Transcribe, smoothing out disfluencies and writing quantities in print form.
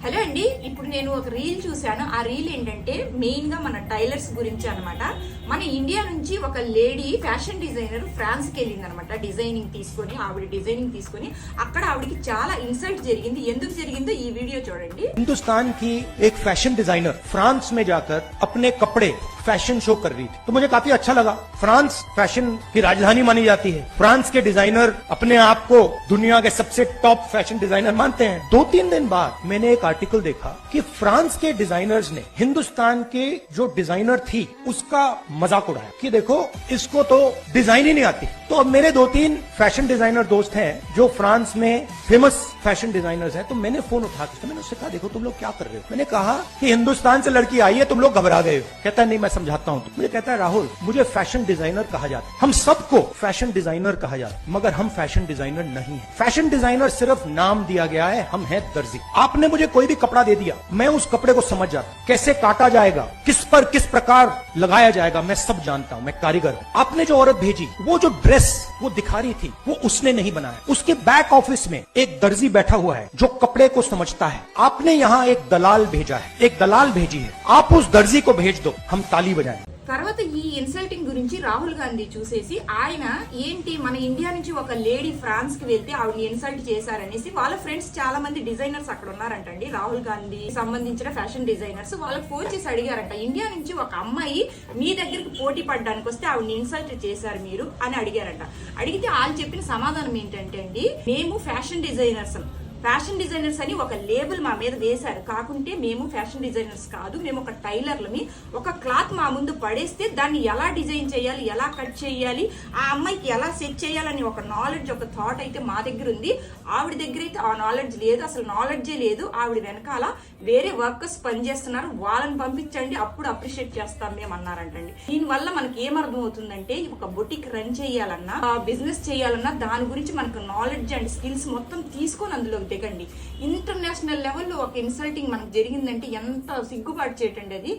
Hello అండి, ఇప్పుడు నేను ఒక రీల్ చూశాను. ఆ రీల్ ఏంటంటే మెయిన్ గా మన టైలర్స్ గురించి అన్నమాట. మన ఇండియా నుంచి ఒక లేడీ ఫ్యాషన్ డిజైనర్ ఫ్రాన్స్ కి వెళ్ళింది అనమాట. డిజైనింగ్ తీసుకొని అక్కడ ఆవిడకి చాలా ఇన్సల్ట్ జరిగింది. ఎందుకు జరిగిందో ఈ వీడియో చూడండి. हिंदुस्तान की एक फैशन डिजाइनर फ्रांस में जाकर अपने कपड़े फैशन शो कर रही थी, तो मुझे काफी अच्छा लगा। फ्रांस फैशन की राजधानी मानी जाती है। फ्रांस के डिजाइनर अपने आप को दुनिया के सबसे टॉप फैशन डिजाइनर मानते हैं। 2-3 दिन बाद मैंने एक आर्टिकल देखा कि फ्रांस के डिजाइनर्स ने हिंदुस्तान के जो डिजाइनर थी उसका मजाक उड़ाया कि देखो इसको तो डिजाइन ही नहीं आती। तो अब मेरे 2-3 फैशन डिजाइनर दोस्त हैं जो फ्रांस में फेमस फैशन डिजाइनर्स हैं, तो मैंने फोन उठा के मैंने उससे कहा देखो तुम लोग क्या कर रहे हो। मैंने कहा कि हिंदुस्तान से लड़की आई है, तुम लोग घबरा गए हो। कहता है नहीं मैं समझाता हूँ। मुझे कहता है राहुल मुझे फैशन डिजाइनर कहा जाता है, हम सबको फैशन डिजाइनर कहा जाता है, मगर हम फैशन डिजाइनर नहीं है। फैशन डिजाइनर सिर्फ नाम दिया गया है, हम हैं दर्जी। आपने मुझे कोई भी कपड़ा दे दिया, मैं उस कपड़े को समझ जाता हूँ, कैसे काटा जाएगा, किस पर किस प्रकार लगाया जाएगा, मैं सब जानता हूँ। मैं कारीगर हूँ। आपने जो औरत भेजी वो जो ड्रेस वो दिखा रही थी वो उसने नहीं बनाया, उसके बैक ऑफिस में एक दर्जी बैठा हुआ है जो कपड़े को समझता है। आपने यहाँ एक दलाल भेजा है, एक दलाल भेजी है, आप उस दर्जी को भेज दो, हम ताली बजाएं। తర్వాత ఈ ఇన్సల్టింగ్ గురించి రాహుల్ గాంధీ చూసేసి ఆయన ఏంటి మన ఇండియా నుంచి ఒక లేడీ ఫ్రాన్స్ కి వెళ్తే ఆవిడని ఇన్సల్ట్ చేశారనేసి వాళ్ళ ఫ్రెండ్స్ చాలా మంది డిజైనర్స్ అక్కడ ఉన్నారంటండి. రాహుల్ గాంధీ సంబంధించిన ఫ్యాషన్ డిజైనర్స్ వాళ్ళకి ఫోన్ చేసి అడిగారంట, ఇండియా నుంచి ఒక అమ్మాయి మీ దగ్గరికి పోటీ పడడానికి వస్తే ఆవిడని ఇన్సల్ట్ చేశారు మీరు అని అడిగారంట. అడిగితే వాళ్ళు చెప్పిన సమాధానం ఏంటంటే అండి, మేము ఫ్యాషన్ డిజైనర్స్ అని ఒక లేబుల్ మా మీద వేశారు, కాకుంటే మేము ఫ్యాషన్ డిజైనర్స్ కాదు, మేము ఒక టైలర్లమి. ఒక క్లాత్ మా ముందు పడేస్తే దాన్ని ఎలా డిజైన్ చేయాలి, ఎలా కట్ చేయాలి, ఆ అమ్మాయికి ఎలా సెట్ చేయాలని ఒక నాలెడ్జ్, ఒక థాట్ అయితే మా దగ్గర ఉంది. ఆవిడ దగ్గర అయితే ఆ నాలెడ్జ్ లేదు, అసలు నాలెడ్జే లేదు. ఆవిడ వెనకాల వేరే వర్కర్స్ పనిచేస్తున్నారు, వాళ్ళని పంపించండి, అప్పుడు అప్రిషియేట్ చేస్తాం మేము అన్నారంటండి. దీనివల్ల మనకి ఏమర్థం అవుతుందంటే ఒక బొటిక్ రన్ చేయాలన్నా, బిజినెస్ చేయాలన్నా దాని గురించి మనకు నాలెడ్జ్ అండ్ స్కిల్స్ మొత్తం తీసుకొని అందులో దిగండి. ఇంటర్నేషనల్ లెవెల్లో ఒక ఇన్సల్టింగ్ మనకు జరిగిందంటే ఎంత సిగ్గుపాటు చేయటండి అది.